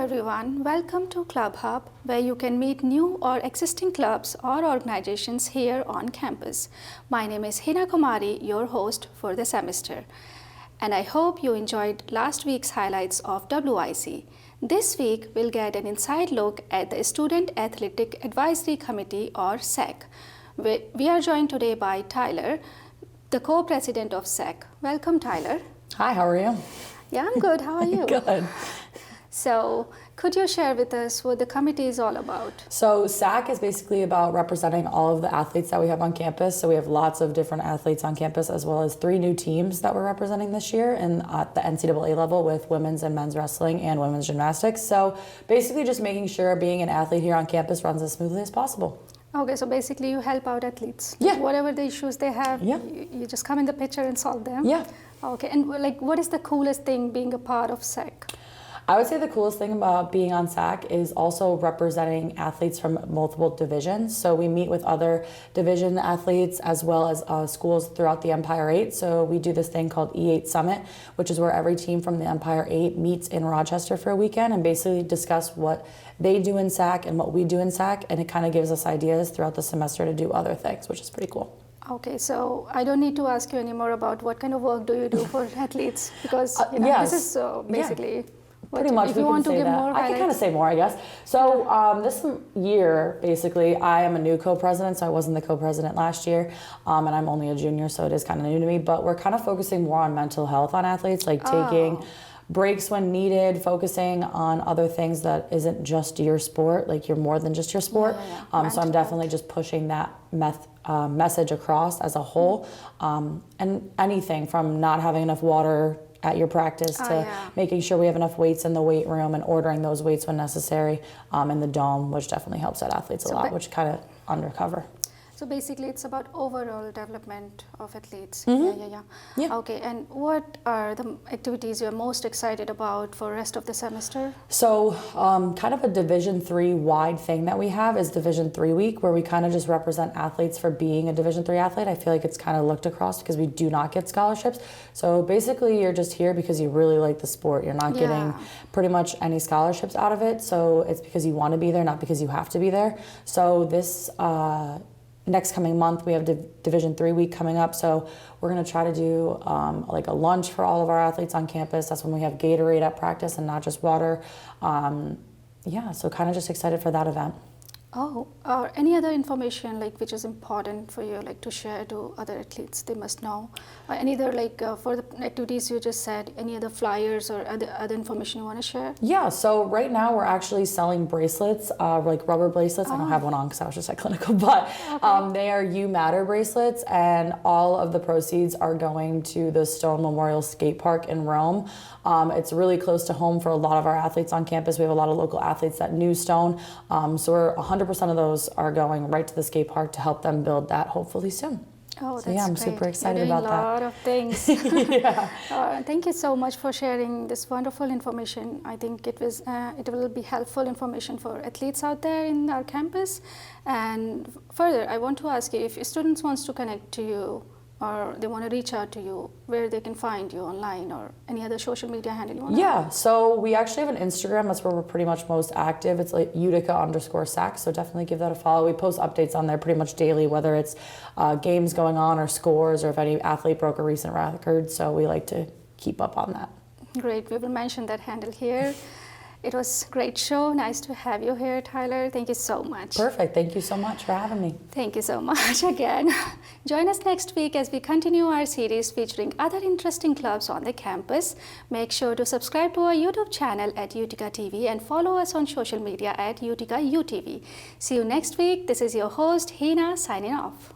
everyone, welcome to ClubHub, where you can meet new or existing clubs or organizations here on campus. My name is Hina Kumari, your host for the semester, and I hope you enjoyed last week's highlights of WIC. This week, we'll get an inside look at the Student Athletic Advisory Committee or SAAC. We are joined today by Taylor, the Co-President of SAAC. Welcome, Taylor. Hi, how are you? Yeah, I'm good. How are you? Good. So, could you share with us what the committee is all about? So SAAC is basically about representing all of the athletes that we have on campus. So we have lots of different athletes on campus, as well as 3 new teams that we're representing this year at the NCAA level with women's and men's wrestling and women's gymnastics. So basically just making sure being an athlete here on campus runs as smoothly as possible. Okay, so basically you help out athletes. Yeah. Whatever the issues they have, yeah. you just come in the picture and solve them. Yeah. Okay, and like what is the coolest thing being a part of SAAC? I would say the coolest thing about being on SAAC is also representing athletes from multiple divisions. So we meet with other division athletes as well as schools throughout the Empire 8. So we do this thing called E8 Summit, which is where every team from the Empire 8 meets in Rochester for a weekend and basically discuss what they do in SAAC and what we do in SAAC. And it kind of gives us ideas throughout the semester to do other things, which is pretty cool. Okay, so I don't need to ask you anymore about what kind of work do you do for athletes, because yes. This is basically... Pretty much, if you want to give more I can kind of say more, I guess. So this year, basically, I am a new co-president, so I wasn't the co-president last year, and I'm only a junior, so it is kind of new to me, but we're kind of focusing more on mental health on athletes, like taking breaks when needed, focusing on other things that isn't just your sport, like you're more than just your sport. So I'm definitely just pushing that message across as a whole, and anything from not having enough water at your practice to making sure we have enough weights in the weight room and ordering those weights when necessary in the dome, which definitely helps out athletes a lot, which kind of undercover. So basically it's about overall development of athletes. Yeah. Okay, and what are the activities you're most excited about for the rest of the semester? So kind of a Division III wide thing that we have is Division III week, where we kind of just represent athletes for being a Division III athlete. I feel like it's kind of looked across because we do not get scholarships. So basically you're just here because you really like the sport. You're not getting pretty much any scholarships out of it. So it's because you want to be there, not because you have to be there. So this next coming month, we have Division III week coming up, so we're going to try to do like a lunch for all of our athletes on campus. That's when we have Gatorade at practice and not just water. So kind of just excited for that event. Any other information like which is important for you, like to share to other athletes they must know? Any other for the activities you just said, any other flyers or other information you want to share? Yeah, so right now we're actually selling bracelets, like rubber bracelets. I don't have one on because I was just at clinical, but they are You Matter bracelets, and all of the proceeds are going to the Stone Memorial Skate Park in Rome. It's really close to home for a lot of our athletes on campus. We have a lot of local athletes that knew Stone, so we're 100% of those are going right to the skate park to help them build that hopefully soon. Oh, so I'm great. super excited You're doing about that. a lot of things. Thank you so much for sharing this wonderful information. I think it will be helpful information for athletes out there in our campus. And further, I want to ask you, if students wants to connect to you or they want to reach out to you, where they can find you online or any other social media handle you want to have? So we actually have an Instagram. That's where we're pretty much most active. It's like Utica_SAAC, so definitely give that a follow. We post updates on there pretty much daily, whether it's games going on or scores or if any athlete broke a recent record, so we like to keep up on that. Great, we will mention that handle here. It was a great show. Nice to have you here, Tyler. Thank you so much. Perfect. Thank you so much for having me. Thank you so much again. Join us next week as we continue our series featuring other interesting clubs on the campus. Make sure to subscribe to our YouTube channel at UticaTV and follow us on social media at UticaUTV. See you next week. This is your host, Hina, signing off.